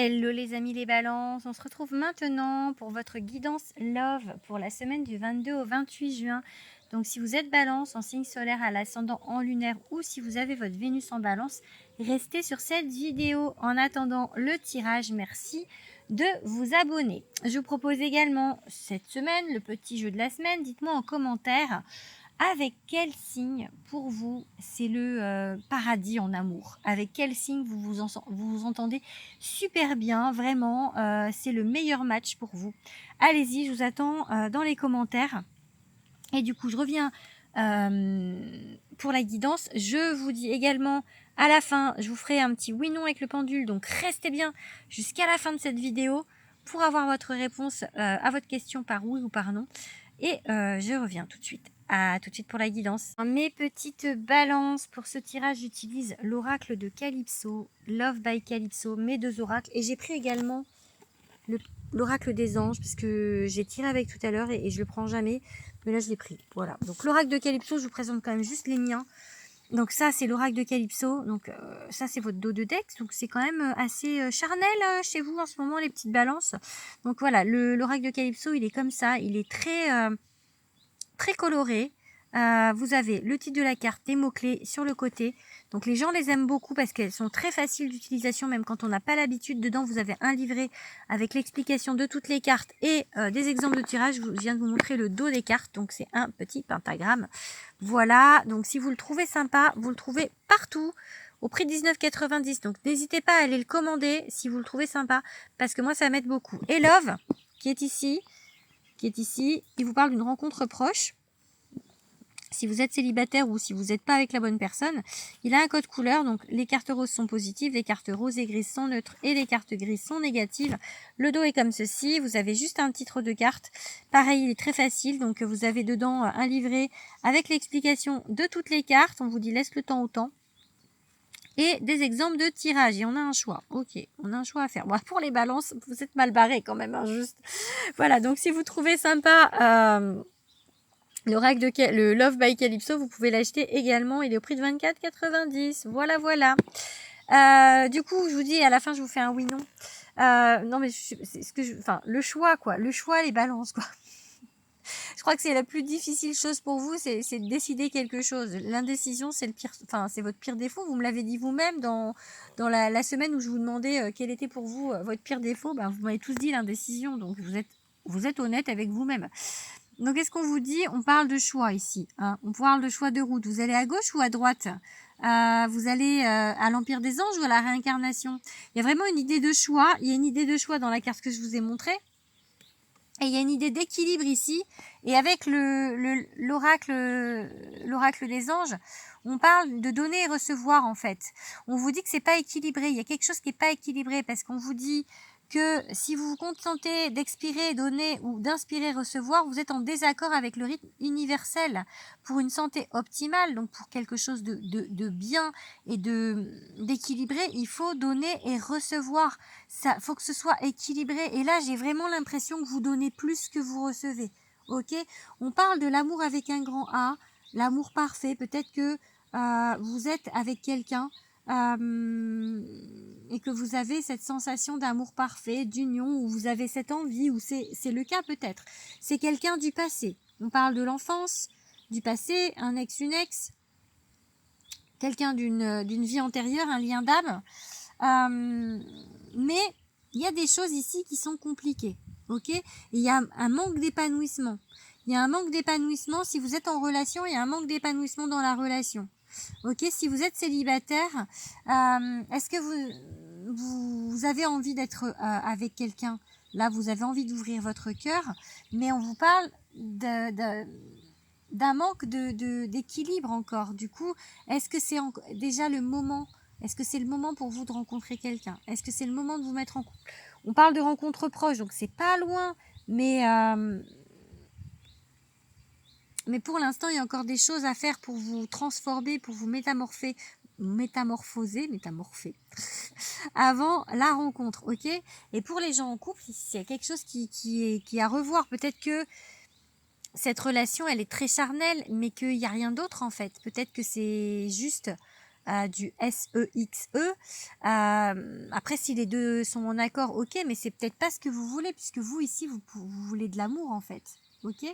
Hello les amis les balances, on se retrouve maintenant pour votre guidance Love pour la semaine du 22 au 28 juin. Donc si vous êtes balance en signe solaire à l'ascendant en lunaire ou si vous avez votre Vénus en balance, restez sur cette vidéo. En attendant le tirage, merci de vous abonner. Je vous propose également cette semaine le petit jeu de la semaine. Dites-moi en commentaire avec quel signe pour vous c'est le paradis en amour. Avec quel signe vous entendez super bien, vraiment, c'est le meilleur match pour vous. Allez-y, je vous attends dans les commentaires. Et du coup, je reviens pour la guidance. Je vous dis également à la fin, je vous ferai un petit oui-non avec le pendule. Donc, restez bien jusqu'à la fin de cette vidéo pour avoir votre réponse à votre question par oui ou par non. Et je reviens tout de suite. À tout de suite pour la guidance. Mes petites balances, pour ce tirage, j'utilise l'oracle de Calypso, Love by Calypso, mes deux oracles. Et j'ai pris également l'oracle des anges, parce que j'ai tiré avec tout à l'heure et je le prends jamais. Mais là, je l'ai pris. Voilà. Donc, l'oracle de Calypso, je vous présente quand même juste les miens. Donc, ça, c'est l'oracle de Calypso. Donc, ça, c'est votre dos de Dex. Donc, c'est quand même assez charnel chez vous en ce moment, les petites balances. Donc, voilà. L'oracle de Calypso, il est comme ça. Il est très coloré. Vous avez le titre de la carte, des mots-clés sur le côté. Donc les gens les aiment beaucoup parce qu'elles sont très faciles d'utilisation, même quand on n'a pas l'habitude. Dedans, vous avez un livret avec l'explication de toutes les cartes et des exemples de tirage. Je viens de vous montrer le dos des cartes, donc c'est un petit pentagramme. Voilà, donc si vous le trouvez sympa, vous le trouvez partout au prix de 19,90. Donc n'hésitez pas à aller le commander si vous le trouvez sympa, parce que moi ça m'aide beaucoup. Et Love, qui est ici, il vous parle d'une rencontre proche. Si vous êtes célibataire ou si vous n'êtes pas avec la bonne personne, il a un code couleur. Donc les cartes roses sont positives, les cartes roses et grises sont neutres et les cartes grises sont négatives. Le dos est comme ceci. Vous avez juste un titre de carte. Pareil, il est très facile. Donc vous avez dedans un livret avec l'explication de toutes les cartes. On vous dit laisse le temps au temps. Et des exemples de tirage. Et on a un choix. Ok, on a un choix à faire. Bon, pour les balances, vous êtes mal barrés quand même. Hein, juste. Voilà, donc si vous trouvez sympa... le Love by Calypso, vous pouvez l'acheter également. Il est au prix de 24,90. Voilà, voilà. Du coup, je vous dis, à la fin, je vous fais un oui-non. Non, mais c'est ce que enfin, le choix, quoi. Le choix, les balances, quoi. Je crois que c'est la plus difficile chose pour vous, c'est de décider quelque chose. L'indécision, c'est le pire, enfin, c'est votre pire défaut. Vous me l'avez dit vous-même dans la semaine où je vous demandais quel était pour vous votre pire défaut. Ben, vous m'avez tous dit l'indécision. Donc, vous êtes honnête avec vous-même. Donc, qu'est-ce qu'on vous dit? On parle de choix ici. Hein. On parle de choix de route. Vous allez à gauche ou à droite? Vous allez à l'Empire des Anges ou à la réincarnation? Il y a vraiment une idée de choix. Il y a une idée de choix dans la carte que je vous ai montrée. Et il y a une idée d'équilibre ici. Et avec l'oracle des anges, on parle de donner et recevoir en fait. On vous dit que c'est pas équilibré. Il y a quelque chose qui n'est pas équilibré parce qu'on vous dit que si vous vous contentez d'expirer, donner ou d'inspirer, recevoir, vous êtes en désaccord avec le rythme universel pour une santé optimale, donc pour quelque chose de bien et d'équilibré, il faut donner et recevoir. Ça, faut que ce soit équilibré. Et là, j'ai vraiment l'impression que vous donnez plus que vous recevez. Ok? On parle de l'amour avec un grand A, l'amour parfait. Peut-être que vous êtes avec quelqu'un et que vous avez cette sensation d'amour parfait, d'union, où vous avez cette envie, ou c'est le cas peut-être. C'est quelqu'un du passé. On parle de l'enfance, du passé, un ex, une ex, quelqu'un d'une vie antérieure, un lien d'âme. Mais il y a des choses ici qui sont compliquées. Ok? Il y a un manque d'épanouissement. Il y a un manque d'épanouissement. Si vous êtes en relation, il y a un manque d'épanouissement dans la relation. Ok, si vous êtes célibataire, est-ce que vous avez envie d'être avec quelqu'un? Là, vous avez envie d'ouvrir votre cœur, mais on vous parle d'un manque d'équilibre encore. Du coup, est-ce que c'est déjà le moment? Est-ce que c'est le moment pour vous de rencontrer quelqu'un? Est-ce que c'est le moment de vous mettre en couple? On parle de rencontres proches, donc c'est pas loin, mais pour l'instant, il y a encore des choses à faire pour vous transformer, pour vous métamorpher, avant la rencontre, ok? Et pour les gens en couple, il y a quelque chose qui est à revoir. Peut-être que cette relation, elle est très charnelle, mais qu'il n'y a rien d'autre en fait. Peut-être que c'est juste du SEXE. Après, si les deux sont en accord, ok, mais c'est peut-être pas ce que vous voulez, puisque vous, ici, vous voulez de l'amour, en fait. Ok.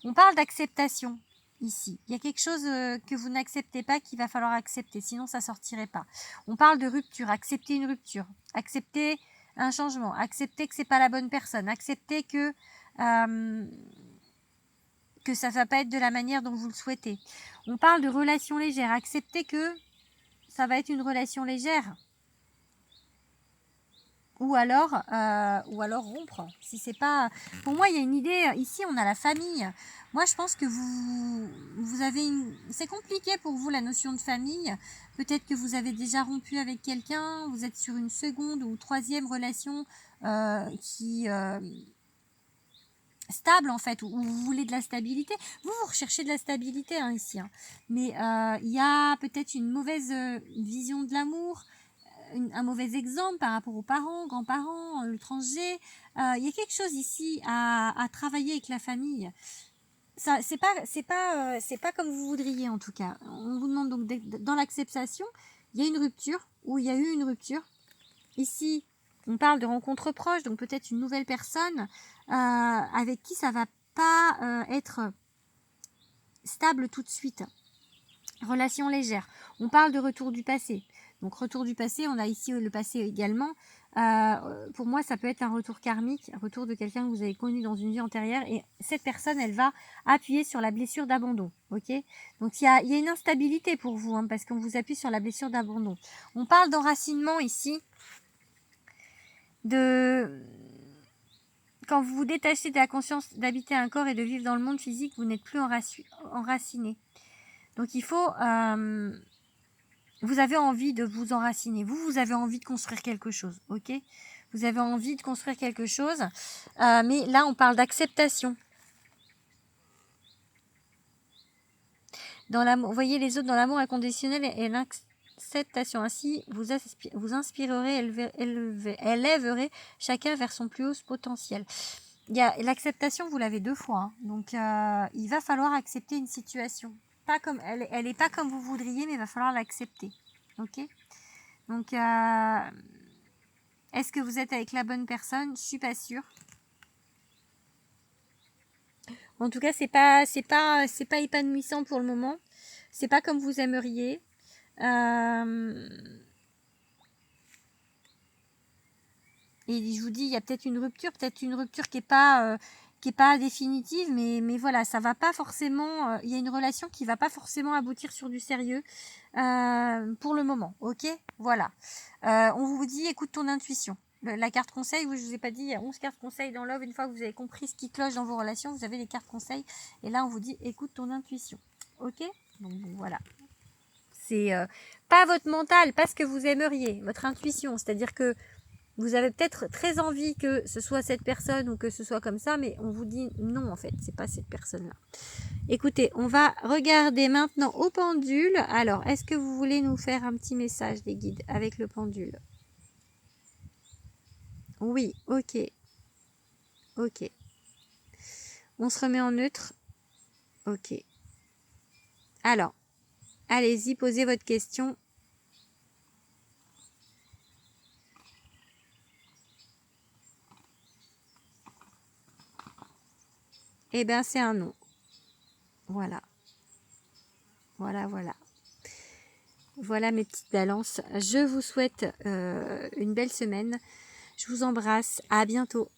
On parle d'acceptation, ici. Il y a quelque chose que vous n'acceptez pas qu'il va falloir accepter, sinon ça sortirait pas. On parle de rupture, accepter une rupture, accepter un changement, accepter que c'est pas la bonne personne, accepter que ça va pas être de la manière dont vous le souhaitez. On parle de relation légère, accepter que ça va être une relation légère. Ou alors rompre. Si c'est pas, pour moi, il y a une idée. Ici, on a la famille. Moi, je pense que vous avez c'est compliqué pour vous la notion de famille. Peut-être que vous avez déjà rompu avec quelqu'un. Vous êtes sur une seconde ou troisième relation qui stable en fait, où vous voulez de la stabilité. Vous recherchez de la stabilité ici. Mais il y a peut-être une mauvaise vision de l'amour. Un mauvais exemple par rapport aux parents, grands-parents, l'étranger. Il y a quelque chose ici à travailler avec la famille. Ça, c'est pas comme vous voudriez en tout cas. On vous demande donc dans l'acceptation, il y a une rupture ou il y a eu une rupture. Ici, on parle de rencontres proches, donc peut-être une nouvelle personne avec qui ça va pas être stable tout de suite. Relation légère. On parle de retour du passé. Donc retour du passé, on a ici le passé également. Pour moi, ça peut être un retour karmique, un retour de quelqu'un que vous avez connu dans une vie antérieure. Et cette personne, elle va appuyer sur la blessure d'abandon. Ok. Donc il y a une instabilité pour vous, parce qu'on vous appuie sur la blessure d'abandon. On parle d'enracinement ici. Quand vous vous détachez de la conscience d'habiter un corps et de vivre dans le monde physique, vous n'êtes plus enraciné. Donc il faut... vous avez envie de vous enraciner. Vous avez envie de construire quelque chose, ok? Vous avez envie de construire quelque chose. Mais là, on parle d'acceptation. Vous voyez les autres dans l'amour inconditionnel et l'acceptation. Ainsi, vous inspirerez, élèverez chacun vers son plus haut potentiel. L'acceptation, vous l'avez 2 fois. Donc, il va falloir accepter une situation. Pas comme, elle est pas comme vous voudriez, mais il va falloir l'accepter. Ok? Donc, est-ce que vous êtes avec la bonne personne? Je suis pas sûre. En tout cas, c'est pas épanouissant pour le moment. C'est pas comme vous aimeriez. Et je vous dis, il y a peut-être une rupture qui est pas définitive, mais voilà, ça va pas forcément. Il y a une relation qui va pas forcément aboutir sur du sérieux pour le moment. Ok, voilà. On vous dit, écoute ton intuition. La carte conseil, je vous ai pas dit, il y a 11 cartes conseils dans Love. Une fois que vous avez compris ce qui cloche dans vos relations, vous avez les cartes conseils. Et là, on vous dit, écoute ton intuition. Ok, donc voilà. C'est pas votre mental, pas ce que vous aimeriez, votre intuition. C'est-à-dire que vous avez peut-être très envie que ce soit cette personne ou que ce soit comme ça, mais on vous dit non, en fait, c'est pas cette personne-là. Écoutez, on va regarder maintenant au pendule. Alors, est-ce que vous voulez nous faire un petit message des guides avec le pendule? Oui, ok. Ok. On se remet en neutre. Ok. Alors, allez-y, posez votre question. Eh bien, c'est un non. Voilà. Voilà, voilà. Voilà mes petites balances. Je vous souhaite une belle semaine. Je vous embrasse. À bientôt.